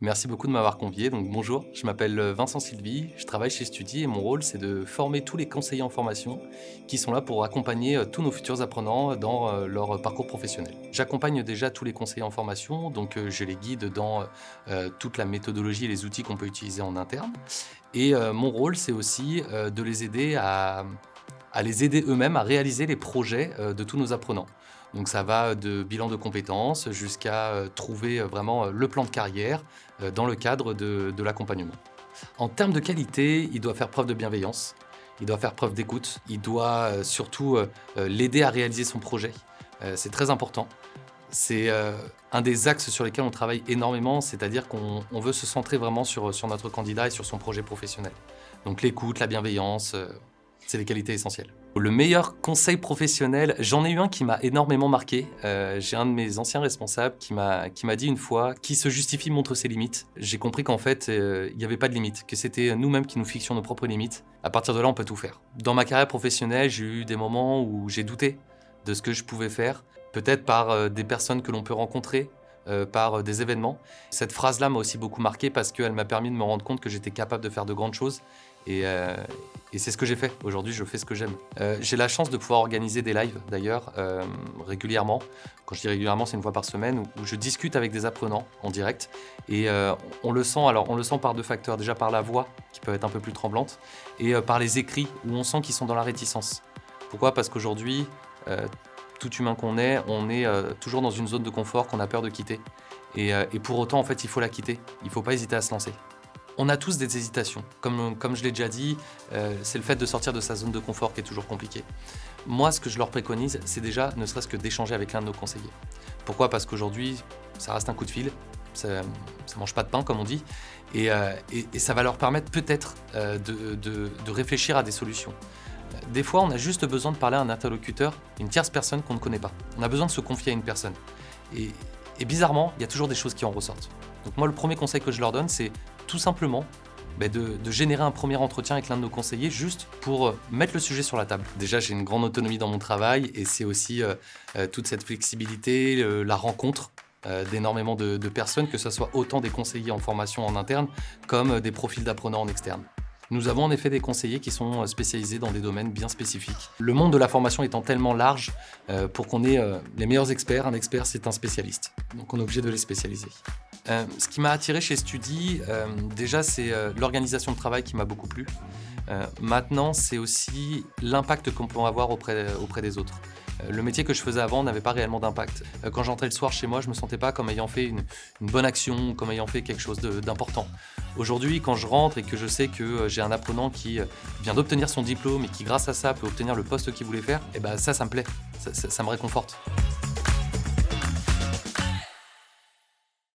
Merci beaucoup de m'avoir convié. Donc bonjour, je m'appelle Vincent Sylvie, je travaille chez Studi et mon rôle c'est de former tous les conseillers en formation qui sont là pour accompagner tous nos futurs apprenants dans leur parcours professionnel. J'accompagne déjà tous les conseillers en formation, donc je les guide dans toute la méthodologie et les outils qu'on peut utiliser en interne. Et mon rôle c'est aussi de les aider à les aider eux-mêmes à réaliser les projets de tous nos apprenants. Donc ça va de bilan de compétences jusqu'à trouver vraiment le plan de carrière dans le cadre de l'accompagnement. En termes de qualité, il doit faire preuve de bienveillance, il doit faire preuve d'écoute, il doit surtout l'aider à réaliser son projet. C'est très important. C'est un des axes sur lesquels on travaille énormément, c'est-à-dire qu'on veut se centrer vraiment sur notre candidat et sur son projet professionnel. Donc l'écoute, la bienveillance, c'est des qualités essentielles. Le meilleur conseil professionnel, j'en ai eu un qui m'a énormément marqué. J'ai un de mes anciens responsables qui m'a dit une fois « Qui se justifie montre ses limites ». J'ai compris qu'en fait, il n'y avait pas de limites, que c'était nous-mêmes qui nous fixions nos propres limites. À partir de là, on peut tout faire. Dans ma carrière professionnelle, j'ai eu des moments où j'ai douté de ce que je pouvais faire, peut-être par des personnes que l'on peut rencontrer, par des événements. Cette phrase-là m'a aussi beaucoup marqué parce qu'elle m'a permis de me rendre compte que j'étais capable de faire de grandes choses. Et c'est ce que j'ai fait. Aujourd'hui, je fais ce que j'aime. J'ai la chance de pouvoir organiser des lives, d'ailleurs, régulièrement. Quand je dis régulièrement, c'est une fois par semaine, où je discute avec des apprenants en direct. Et on le sent par deux facteurs. Déjà par la voix, qui peut être un peu plus tremblante, et par les écrits, où on sent qu'ils sont dans la réticence. Pourquoi ? Parce qu'aujourd'hui, tout humain qu'on est, on est toujours dans une zone de confort qu'on a peur de quitter. Et pour autant, en fait, il faut la quitter. Il ne faut pas hésiter à se lancer. On a tous des hésitations. Comme je l'ai déjà dit, c'est le fait de sortir de sa zone de confort qui est toujours compliqué. Moi, ce que je leur préconise, c'est déjà ne serait-ce que d'échanger avec l'un de nos conseillers. Pourquoi ? Parce qu'aujourd'hui, ça reste un coup de fil, ça mange pas de pain, comme on dit, et ça va leur permettre peut-être de réfléchir à des solutions. Des fois, on a juste besoin de parler à un interlocuteur, une tierce personne qu'on ne connaît pas. On a besoin de se confier à une personne. Et bizarrement, il y a toujours des choses qui en ressortent. Donc moi, le premier conseil que je leur donne, c'est tout simplement de générer un premier entretien avec l'un de nos conseillers juste pour mettre le sujet sur la table. Déjà, j'ai une grande autonomie dans mon travail et c'est aussi toute cette flexibilité, la rencontre d'énormément de personnes, que ce soit autant des conseillers en formation en interne comme des profils d'apprenants en externe. Nous avons en effet des conseillers qui sont spécialisés dans des domaines bien spécifiques. Le monde de la formation étant tellement large, pour qu'on ait les meilleurs experts, un expert c'est un spécialiste. Donc on est obligé de les spécialiser. Ce qui m'a attiré chez Studi, déjà c'est l'organisation de travail qui m'a beaucoup plu. Maintenant c'est aussi l'impact qu'on peut avoir auprès des autres. Le métier que je faisais avant n'avait pas réellement d'impact. Quand j'entrais le soir chez moi, je ne me sentais pas comme ayant fait une bonne action, comme ayant fait quelque chose d'important. Aujourd'hui, quand je rentre et que je sais que j'ai un apprenant qui vient d'obtenir son diplôme et qui, grâce à ça, peut obtenir le poste qu'il voulait faire, et ben ça me plaît, ça me réconforte.